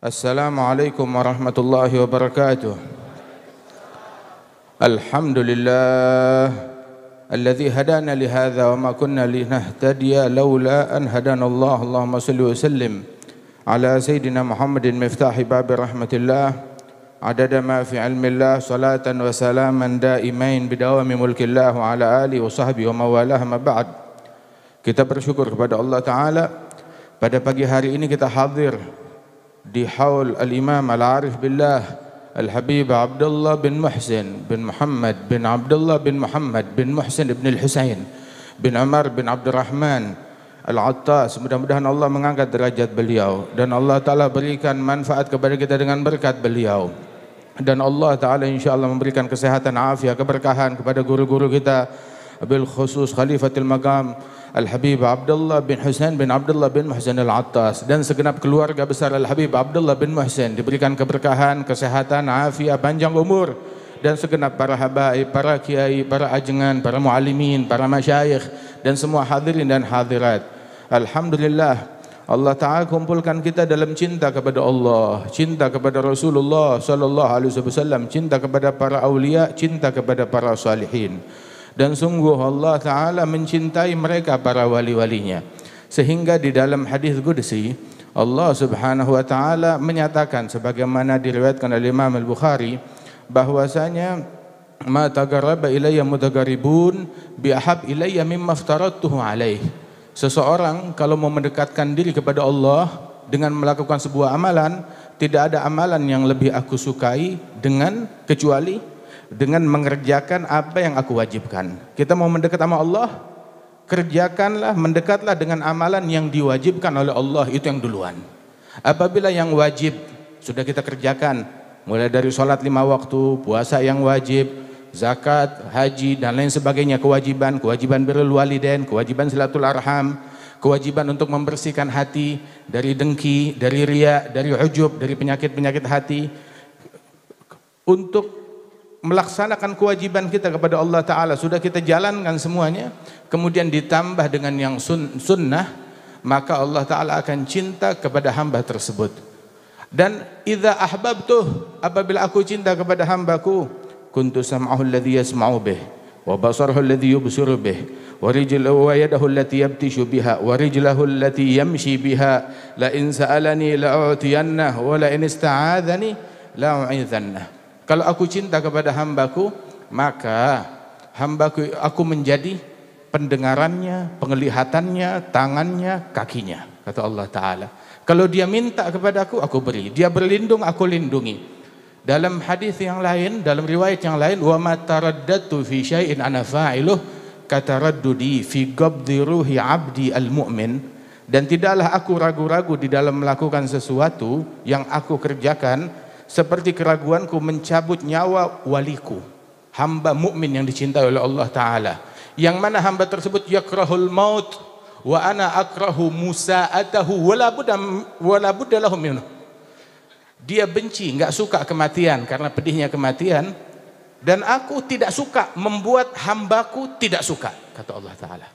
Assalamualaikum warahmatullahi wabarakatuh. Alhamdulillah alladzi hadana li hadza wa ma kunna linahtadiya laula an hadana Allah. Allahumma shalli wa sallim ala sayyidina Muhammadin miftahi babi rahmatillah adada ma fi ilmillah salatan wa salaman daimain bidawami mulkillah wa ala alihi wa sahbihi wa mawalah ma ba'd. Kita bersyukur kepada Allah Ta'ala pada pagi hari ini kita hadir di haul al-Imam al-Arif billah Al-Habib Abdullah bin Muhsin bin Muhammad bin Abdullah bin Muhammad bin Muhsin ibn al-Husain bin Umar bin Abdurrahman Al-Attas. Mudah-mudahan Allah mengangkat derajat beliau dan Allah Ta'ala berikan manfaat kepada kita dengan berkat beliau, dan Allah Ta'ala insyaAllah memberikan kesehatan, afiat, keberkahan kepada guru-guru kita, bil khusus Khalifatul Maqam Al-Habib Abdullah bin Husain bin Abdullah bin Muhsin Al-Attas, dan segenap keluarga besar Al-Habib Abdullah bin Muhsin diberikan keberkahan, kesehatan, afiat, panjang umur, dan segenap para habaib, para kiai, para ajengan, para muallimin, para masyayikh, dan semua hadirin dan hadirat. Alhamdulillah, Allah Ta'ala kumpulkan kita dalam cinta kepada Allah, cinta kepada Rasulullah sallallahu alaihi wasallam, cinta kepada para aulia, cinta kepada para salihin. Dan sungguh Allah Ta'ala mencintai mereka para wali-walinya, sehingga di dalam hadis qudsi Allah Subhanahu wa Ta'ala menyatakan sebagaimana diriwayatkan oleh Imam Al-Bukhari bahwasanya ma tagarraba ilayya mutagarribun bi ahab ilayya mimma aftaradtuhu alaih. Seseorang kalau mau mendekatkan diri kepada Allah dengan melakukan sebuah amalan, tidak ada amalan yang lebih aku sukai kecuali dengan mengerjakan apa yang aku wajibkan. Kita mau mendekat sama Allah, kerjakanlah, mendekatlah dengan amalan yang diwajibkan oleh Allah, itu yang duluan. Apabila yang wajib sudah kita kerjakan, mulai dari sholat 5 waktu, puasa yang wajib, zakat, haji, dan lain sebagainya, kewajiban birrul walidain, kewajiban silatul arham, kewajiban untuk membersihkan hati dari dengki, dari riya, dari ujub, dari penyakit-penyakit hati, untuk melaksanakan kewajiban kita kepada Allah Ta'ala sudah kita jalankan semuanya, kemudian ditambah dengan yang sunnah, maka Allah Ta'ala akan cinta kepada hamba tersebut. Dan idza ahbabtuh, apabila aku cinta kepada hambaku, kuntu sam'ahu alladhi yasma'u bih wa basarahu alladhi yubsiru bih wa rijluhu wa yadahu allati yabtishu biha wa rijluhu allati yamshi biha la in sa'alani la'utiyannahu wa la in ista'adhani la'u'idhannah. Kalau aku cinta kepada hambaku, maka hambaku aku menjadi pendengarannya, penglihatannya, tangannya, kakinya, kata Allah Ta'ala. Kalau dia minta kepadaku, aku beri. Dia berlindung, aku lindungi. Dalam hadis yang lain, dalam riwayat yang lain, wa ma taraddatu fi syai'in ana fa'iluh kataraddudi fi qabdi ruhi 'abdi al-mu'min. Dan tidaklah aku ragu-ragu di dalam melakukan sesuatu yang aku kerjakan seperti keraguanku mencabut nyawa waliku, hamba mukmin yang dicintai oleh Allah Ta'ala, yang mana hamba tersebut yakrahul maut wa ana akrahu musa'atahu wala budda lahu minhu. Dia benci, enggak suka kematian karena pedihnya kematian, dan aku tidak suka membuat hambaku tidak suka, kata Allah Ta'ala.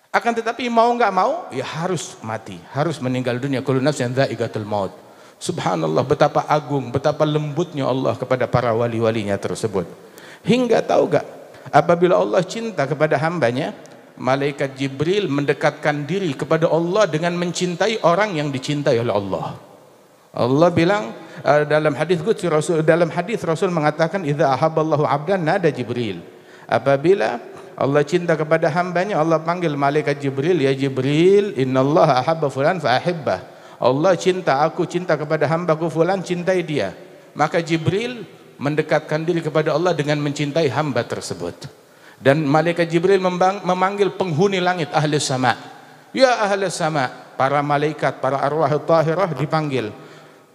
Akan tetapi mau enggak mau, ya harus mati, harus meninggal dunia. Kullu nafsin dha'iqatul maut. Subhanallah, betapa agung, betapa lembutnya Allah kepada para wali-walinya tersebut. Hingga tahu gak, apabila Allah cinta kepada hambanya, malaikat Jibril mendekatkan diri kepada Allah dengan mencintai orang yang dicintai oleh Allah. Allah bilang dalam hadis qudsi Rasul mengatakan idza ahabballahu 'abdan nada Jibril. Apabila Allah cinta kepada hambanya, Allah panggil malaikat Jibril, ya Jibril, innallaha ahabba fulan fa ahibbah. Allah cinta, aku cinta kepada hambaku fulan, cintai dia. Maka Jibril mendekatkan diri kepada Allah dengan mencintai hamba tersebut. Dan malaikat Jibril memanggil penghuni langit, ahli sama. Ya ahli sama, para malaikat, para arwah tahirah dipanggil.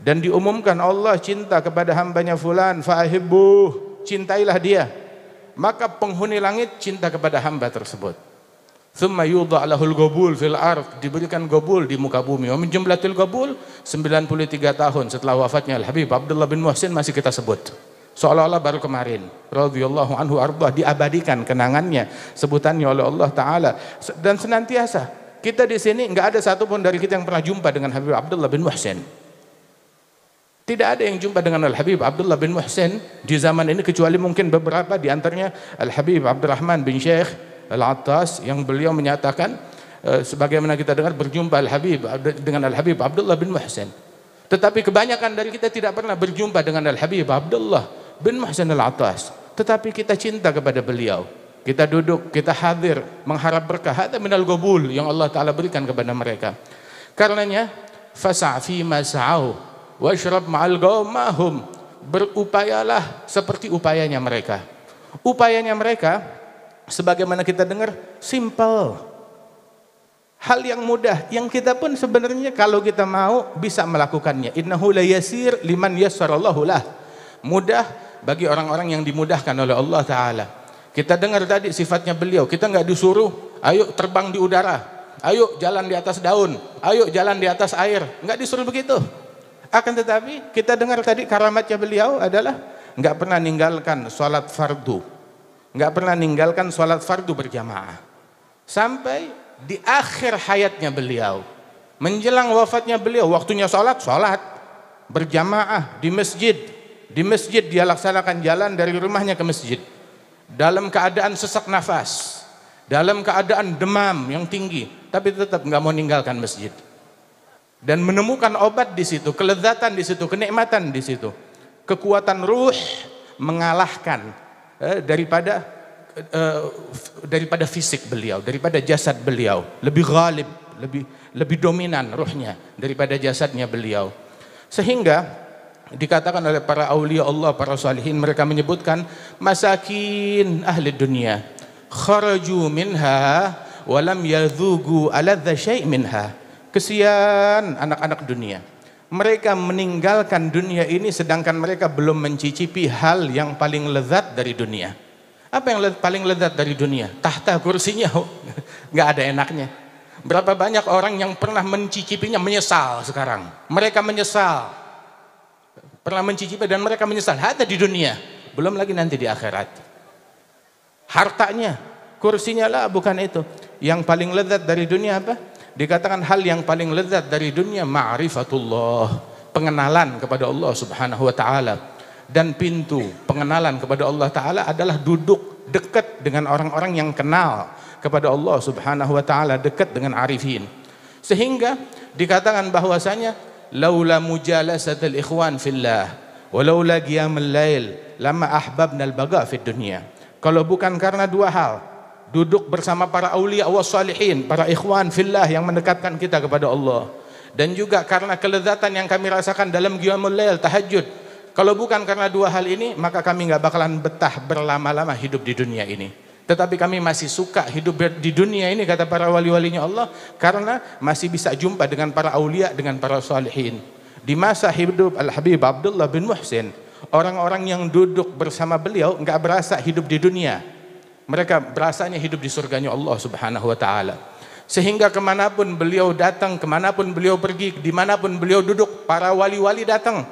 Dan diumumkan Allah cinta kepada hambanya fulan, fa'ahibbuh, cintailah dia. Maka penghuni langit cinta kepada hamba tersebut. Thumma yudha' lahul qabul fil ard, diberikan qabul di muka bumi. Wa min jumlatil qabul 93 tahun setelah wafatnya Al-Habib Abdullah bin Muhsin masih kita sebut. Seolah-olah baru kemarin. Radhiyallahu anhu ardah, diabadikan kenangannya, sebutannya oleh Allah Ta'ala. Dan senantiasa kita di sini enggak ada satupun dari kita yang pernah jumpa dengan Habib Abdullah bin Muhsin. Tidak ada yang jumpa dengan Al-Habib Abdullah bin Muhsin di zaman ini kecuali mungkin beberapa di antaranya Al-Habib Abdurrahman bin Syekh Al-Attas yang beliau menyatakan sebagaimana kita dengar berjumpa Al-Habib dengan Al-Habib Abdullah bin Muhsin. Tetapi kebanyakan dari kita tidak pernah berjumpa dengan Al-Habib Abdullah bin Muhsin Al-Attas. Tetapi kita cinta kepada beliau. Kita duduk, kita hadir mengharap berkah. Hada minal gobul yang Allah Ta'ala berikan kepada mereka. Karenanya fasa' fi ma sa'au washrab ma'al qaumahum, berupayalah seperti upayanya mereka. Upayanya mereka sebagaimana kita dengar simple, hal yang mudah yang kita pun sebenarnya kalau kita mau bisa melakukannya. Innahu la yasir liman yassarallahu lah, mudah bagi orang-orang yang dimudahkan oleh Allah Ta'ala. Kita dengar tadi sifatnya beliau, kita nggak disuruh ayo terbang di udara, ayo jalan di atas daun, ayo jalan di atas air, nggak disuruh begitu. Akan tetapi kita dengar tadi karamatnya beliau adalah nggak pernah ninggalkan sholat fardu, nggak pernah ninggalkan sholat fardu berjamaah sampai di akhir hayatnya beliau, menjelang wafatnya beliau, waktunya sholat berjamaah di masjid. Di masjid dia laksanakan jalan dari rumahnya ke masjid dalam keadaan sesak nafas, dalam keadaan demam yang tinggi, tapi tetap nggak mau ninggalkan masjid. Dan menemukan obat di situ, kelezatan di situ, kenikmatan di situ. Kekuatan ruh mengalahkan daripada fisik beliau, daripada jasad beliau. Lebih ghalib, lebih dominan ruhnya daripada jasadnya beliau. Sehingga dikatakan oleh para aulia Allah, para salihin, mereka menyebutkan masakin ahli dunia kharaju minha walam yadhugu aladza syai' minha. Kesian anak-anak dunia, mereka meninggalkan dunia ini sedangkan mereka belum mencicipi hal yang paling lezat dari dunia. Apa yang paling lezat dari dunia? Tahta kursinya nggak ada enaknya. Berapa banyak orang yang pernah mencicipinya menyesal sekarang. Mereka menyesal, pernah mencicipi dan mereka menyesal. Ada di dunia, belum lagi nanti di akhirat. Hartanya, kursinya lah bukan itu. Yang paling lezat dari dunia apa? Dikatakan hal yang paling lezat dari dunia ma'rifatullah, pengenalan kepada Allah Subhanahu wa taala. Dan pintu pengenalan kepada Allah Ta'ala adalah duduk dekat dengan orang-orang yang kenal kepada Allah Subhanahu wa taala, dekat dengan arifin. Sehingga dikatakan bahwasanya laula mujalasatul ikhwan fillah walaula qiyamul lail lama ahbabna al-baqa fid dunya. Kalau bukan karena dua hal, duduk bersama para aulia was salihin, para ikhwan fillah yang mendekatkan kita kepada Allah, dan juga karena kelezatan yang kami rasakan dalam qiyamul lail, tahajud. Kalau bukan karena dua hal ini, maka kami nggak bakalan betah berlama-lama hidup di dunia ini. Tetapi kami masih suka hidup di dunia ini, kata para wali-walinya Allah, karena masih bisa jumpa dengan para aulia, dengan para salihin. Di masa hidup Al-Habib Abdullah bin Muhsin, orang-orang yang duduk bersama beliau nggak berasa hidup di dunia. Mereka berasanya hidup di surganya Allah Subhanahu wa ta'ala. Sehingga kemanapun beliau datang, kemanapun beliau pergi, dimanapun beliau duduk, para wali-wali datang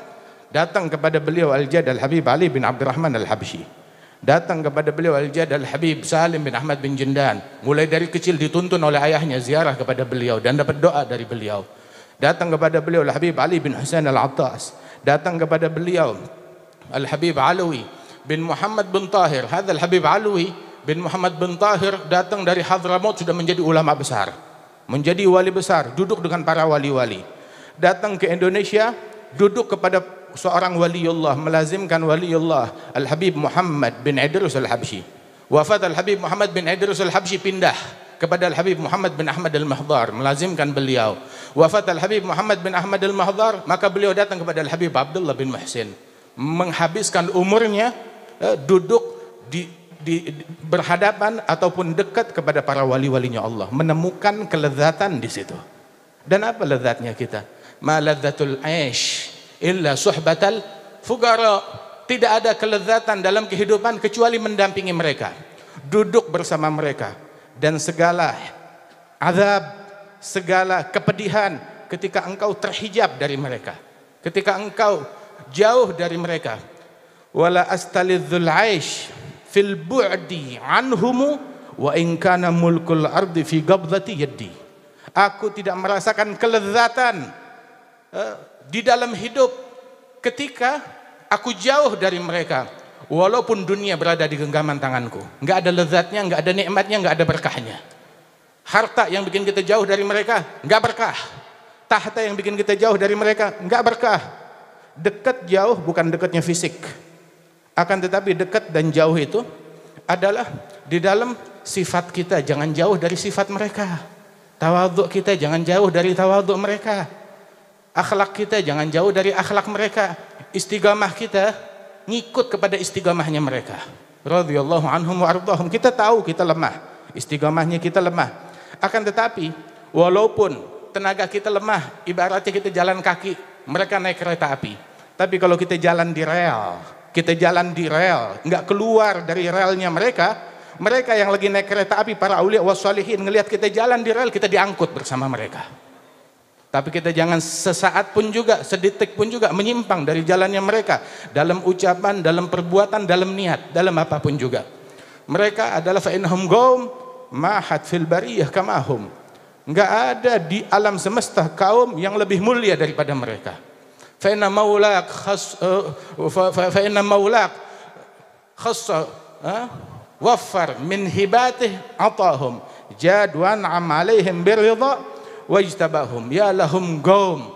kepada beliau. Al-Jad Al-Habib Ali bin Abdurrahman Al-Habsyi datang kepada beliau. Al-Jad Al-Habib Salim bin Ahmad bin Jindan, mulai dari kecil dituntun oleh ayahnya ziarah kepada beliau dan dapat doa dari beliau. Datang kepada beliau Al-Habib Ali bin Husain Al-Attas, datang kepada beliau Al-Habib Alawi bin Muhammad bin Tahir. Hadha Al-Habib Alawi bin Muhammad bin Tahir datang dari Hadramaut, sudah menjadi ulama besar, menjadi wali besar, duduk dengan para wali-wali. Datang ke Indonesia, duduk kepada seorang waliullah, melazimkan waliullah Al-Habib Muhammad bin Idrus Al-Habsyi. Wafat Al-Habib Muhammad bin Idrus Al-Habsyi, pindah kepada Al-Habib Muhammad bin Ahmad Al-Mahdhar, melazimkan beliau. Wafat Al-Habib Muhammad bin Ahmad Al-Mahdhar, maka beliau datang kepada Al-Habib Abdullah bin Muhsin, menghabiskan umurnya duduk berhadapan ataupun dekat kepada para wali-walinya Allah, menemukan kelezatan di situ. Dan apa lezatnya kita? Ma ladzatul aish illa suhbatal fuqara. Tidak ada kelezatan dalam kehidupan kecuali mendampingi mereka, duduk bersama mereka, dan segala azab, segala kepedihan ketika engkau terhijab dari mereka, ketika engkau jauh dari mereka. Wala astalidzul aish fil bu'di anhumu wa in kana mulkul ardi fi qabdati yaddi. Aku tidak merasakan kelezatan di dalam hidup ketika aku jauh dari mereka, walaupun dunia berada di genggaman tanganku, nggak ada lezatnya, nggak ada nikmatnya, nggak ada berkahnya. Harta yang bikin kita jauh dari mereka nggak berkah. Tahta yang bikin kita jauh dari mereka nggak berkah. Dekat jauh bukan dekatnya fisik, akan tetapi dekat dan jauh itu adalah di dalam sifat kita. Jangan jauh dari sifat mereka. Tawadhu kita jangan jauh dari tawadhu mereka. Akhlak kita jangan jauh dari akhlak mereka. Istiqamah kita ngikut kepada istiqamahnya mereka. Radhiyallahu anhum wa ardhahum. Kita tahu kita lemah, istiqamahnya kita lemah. Akan tetapi walaupun tenaga kita lemah, ibaratnya kita jalan kaki, mereka naik kereta api. Tapi kalau kita jalan di rel, nggak keluar dari relnya mereka, mereka yang lagi naik kereta api, para aulia wassalihin, ngelihat kita jalan di rel, kita diangkut bersama mereka. Tapi kita jangan sesaat pun juga, sedetik pun juga menyimpang dari jalannya mereka, dalam ucapan, dalam perbuatan, dalam niat, dalam apapun juga. Mereka adalah fa'innahum qaum mahat fil bariyah kamahum. Enggak ada di alam semesta kaum yang lebih mulia daripada mereka. Fa inna maulak khassa waffar min hibatih atahum jad wa an'am alaihim birridha wajtabahum. Ya lahum qaum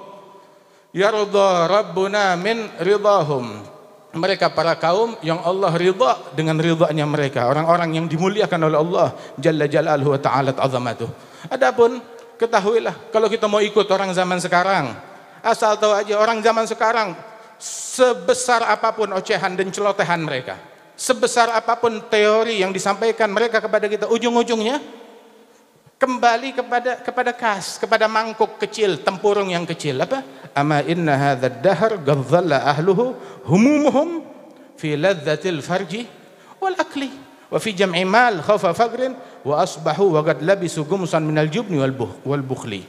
yarda rabbuna min ridahum. Mereka para kaum yang Allah ridha dengan ridhanya mereka, orang-orang yang dimuliakan oleh Allah jalla jalaluhu wa ta'ala azamatuh. Adapun ketahuilah, kalau kita mau ikut orang zaman sekarang, asal tahu aja orang zaman sekarang, sebesar apapun ocehan dan celotehan mereka, sebesar apapun teori yang disampaikan mereka kepada kita, ujung-ujungnya kembali kepada mangkuk kecil, tempurung yang kecil. Apa? Ama inna hadzal dahr qad dhalla ahluhu humumuhum fi ladzatil farji wal akli wa fi jam'i mal khawfa faqrin wa asbahu wa qad labisu gumsan minal jubni wal bukhli.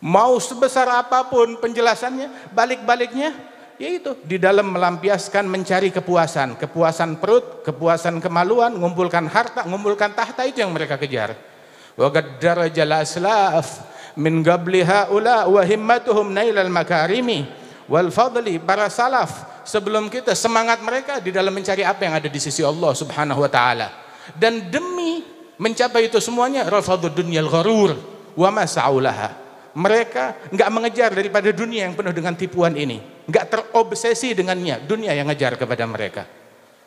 Mau sebesar apapun penjelasannya, balik-baliknya yaitu di dalam melampiaskan mencari kepuasan perut, kepuasan kemaluan, ngumpulkan harta, ngumpulkan tahta, itu yang mereka kejar. Wa qad darajal aslaf min qabli haula wa himmatuhum nailal makarimi wal fadli. Para salaf sebelum kita, semangat mereka di dalam mencari apa yang ada di sisi Allah Subhanahu wa taala, dan demi mencapai itu semuanya rafadud dunyal gharur wa ma sa'ulaha. Mereka enggak mengejar daripada dunia yang penuh dengan tipuan ini, enggak terobsesi dengannya, dunia yang ngejar kepada mereka.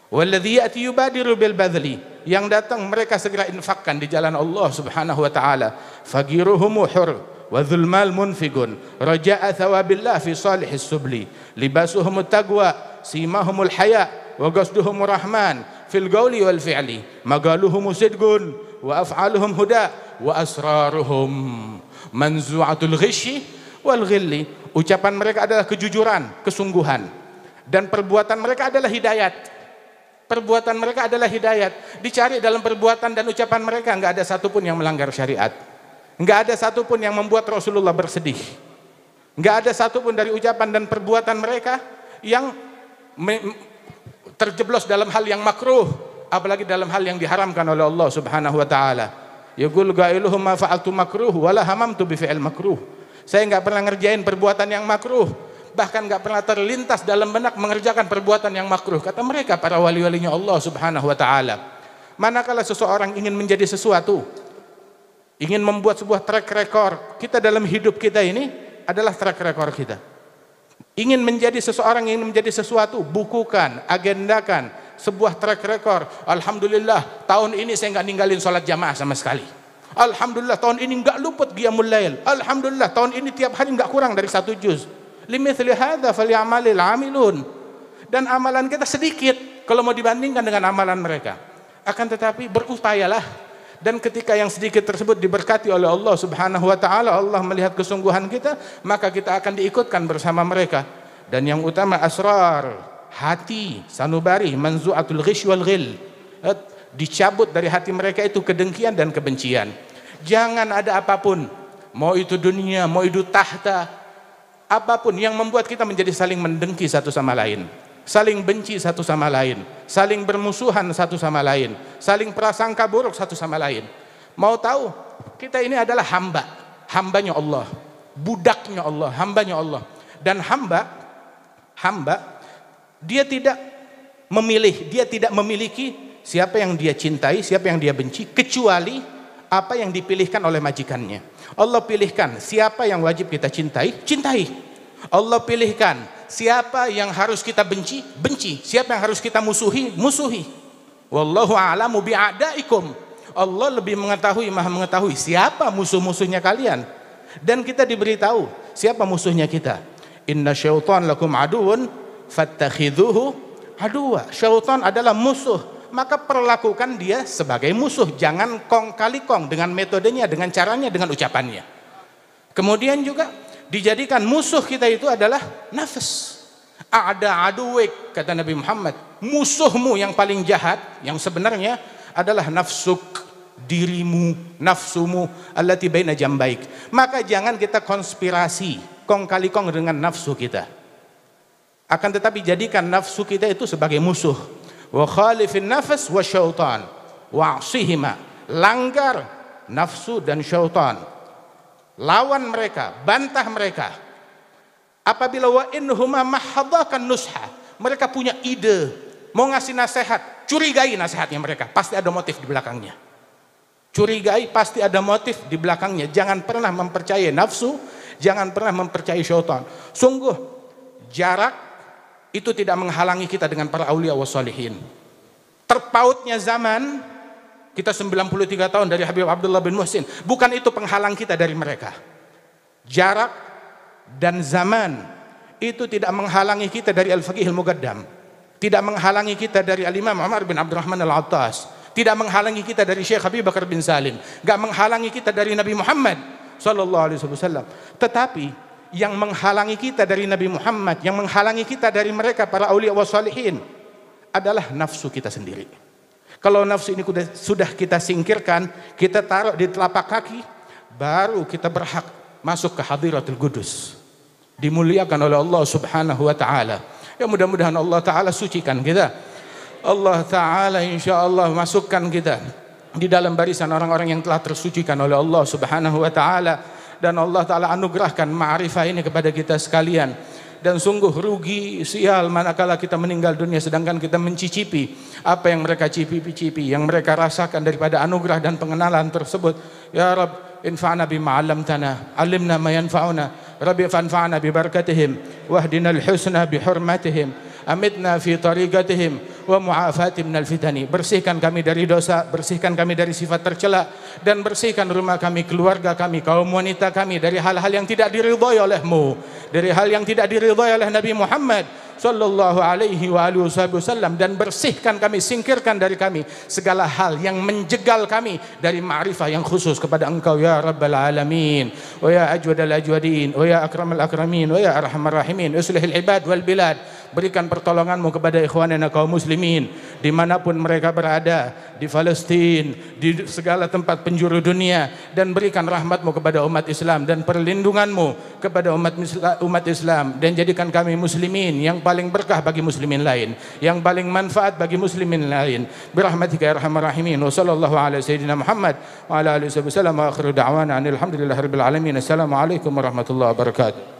Walladzi ya'ti yubadiru bil badli, yang datang mereka segera infakkan di jalan Allah Subhanahu wa taala. Fagiruhum hur wa dzulmal munfigun raja'a thawabillah fi salihis subli libasuhum taqwa simahumul haya wa qasduhum rahman fil qawli wal fi'li magaluhum sidqun wa af'aluhum huda wa asraruhum manzu'atul ghishi wal ghilli. Ucapan mereka adalah kejujuran, kesungguhan, dan perbuatan mereka adalah hidayat. Perbuatan mereka adalah hidayat. Dicari dalam perbuatan dan ucapan mereka, enggak ada satupun yang melanggar syariat, enggak ada satupun yang membuat Rasulullah bersedih, enggak ada satupun dari ucapan dan perbuatan mereka yang terjeblos dalam hal yang makruh, apalagi dalam hal yang diharamkan oleh Allah Subhanahu wa taala. Yaqul qailuhum ma fa'altu makruh wala hamamtu bi fi'il makruh. Saya enggak pernah ngerjain perbuatan yang makruh, bahkan enggak pernah terlintas dalam benak mengerjakan perbuatan yang makruh, kata mereka para wali-walinya Allah Subhanahu wa taala. Manakala seseorang ingin menjadi sesuatu, ingin membuat sebuah track record, kita dalam hidup kita ini adalah track record kita. Ingin menjadi seseorang, ingin menjadi sesuatu, bukukan, agendakan sebuah track record. Alhamdulillah, tahun ini saya enggak ninggalin sholat jamaah sama sekali. Alhamdulillah, tahun ini enggak luput qiyamul lail. Alhamdulillah, tahun ini tiap hari enggak kurang dari 1 juz. Limithli hadza falyamalil amilun. Dan amalan kita sedikit kalau mau dibandingkan dengan amalan mereka. Akan tetapi berupayalah, dan ketika yang sedikit tersebut diberkati oleh Allah Subhanahu wa taala, Allah melihat kesungguhan kita, maka kita akan diikutkan bersama mereka. Dan yang utama asrar hati, sanubari manzu'atul ghish wal ghil, dicabut dari hati mereka itu kedengkian dan kebencian. Jangan ada apapun, mau itu dunia, mau itu tahta, apapun yang membuat kita menjadi saling mendengki satu sama lain, saling benci satu sama lain, saling bermusuhan satu sama lain, saling prasangka buruk satu sama lain. Mau tahu, kita ini adalah hambanya Allah, budaknya Allah, hambanya Allah. Dan hamba Hamba, dia tidak memilih, dia tidak memiliki siapa yang dia cintai, siapa yang dia benci, kecuali apa yang dipilihkan oleh majikannya. Allah pilihkan siapa yang wajib kita cintai, cintai. Allah pilihkan siapa yang harus kita benci, benci. Siapa yang harus kita musuhi, musuhi. Wallahu a'lamu bi'adaikum. Allah lebih mengetahui, maha mengetahui siapa musuh-musuhnya kalian. Dan kita diberitahu siapa musuhnya kita. Inna syaitan lakum aduun fattakhidhuhu aduwa. Syaitan adalah musuh, maka perlakukan dia sebagai musuh. Jangan kong kali kong dengan metodenya, dengan caranya, dengan ucapannya. Kemudian juga dijadikan musuh kita itu adalah nafs. Ada aduwik, kata Nabi Muhammad, musuhmu yang paling jahat yang sebenarnya adalah nafsuk, dirimu, nafsumu allati baina jambaik. Maka jangan kita konspirasi kong kali kong dengan nafsu kita, akan tetapi jadikan nafsu kita itu sebagai musuh. Wa khalifin nafs wa syaitan wa'sihima. Langgar nafsu dan syaitan, lawan mereka, bantah mereka. Apabila wa inhuma mahadakan nusha, mereka punya ide mau ngasih nasihat, curigai nasihatnya mereka, pasti ada motif di belakangnya. Curigai, pasti ada motif di belakangnya. Jangan pernah mempercayai nafsu, jangan pernah mempercayai syaitan. Sungguh jarak itu tidak menghalangi kita dengan para aulia wassalihin. Terpautnya zaman, kita 93 tahun dari Habib Abdullah bin Muhsin, bukan itu penghalang kita dari mereka. Jarak dan zaman itu tidak menghalangi kita dari Al-Faqih Al-Muqaddam, tidak menghalangi kita dari Al-Imam Umar bin Abdurrahman Al-Attas, tidak menghalangi kita dari Syekh Habib Bakar bin Salim, gak menghalangi kita dari Nabi Muhammad sallallahu alaihi wasallam. Tetapi yang menghalangi kita dari Nabi Muhammad, yang menghalangi kita dari mereka para aulia wassalihin adalah nafsu kita sendiri. Kalau nafsu ini sudah kita singkirkan, kita taruh di telapak kaki, baru kita berhak masuk ke hadiratul qudus, dimuliakan oleh Allah subhanahu wa ta'ala. Ya mudah-mudahan Allah ta'ala sucikan kita, Allah ta'ala insyaallah masukkan kita di dalam barisan orang-orang yang telah tersucikan oleh Allah subhanahu wa ta'ala. Dan Allah ta'ala anugerahkan ma'rifah ini kepada kita sekalian. Dan sungguh rugi, sial manakala kita meninggal dunia sedangkan kita mencicipi apa yang mereka cipi-cipi, yang mereka rasakan daripada anugerah dan pengenalan tersebut. Ya Rabb, infa'na bima 'allamtana, 'allimna ma yanfa'una, Rabbi fanfa'na bi barakatihim wahdina al-husna bi hurmatihim, amitna fi tariqatihim wa mu'afati minal fitani. Bersihkan kami dari dosa, bersihkan kami dari sifat tercela, dan bersihkan rumah kami, keluarga kami, kaum wanita kami dari hal-hal yang tidak diridhai oleh-Mu, dari hal yang tidak diridhai oleh Nabi Muhammad sallallahu alaihi wa alihi wasallam, dan bersihkan kami, singkirkan dari kami segala hal yang menjegal kami dari ma'rifah yang khusus kepada Engkau ya Rabbal Alamin, wa ya ajwadal ajwadin, wa ya akramal akramin, wa ya arhamar rahimin. Uslihil ibad wal bilad. Berikan pertolonganmu kepada ikhwanana kaum muslimin dimanapun mereka berada, di Palestina, di segala tempat penjuru dunia, dan berikan rahmatmu kepada umat Islam dan perlindunganmu kepada umat Islam, dan jadikan kami muslimin yang paling berkah bagi muslimin lain, yang paling manfaat bagi muslimin lain, birahmatika ya arhamar rahimin. Wa sallallahu ala sayyidina Muhammad wa ala alihi wasallam wa akhiru da'wana alhamdulillahirabbil alamin. Assalamualaikum warahmatullahi wabarakatuh.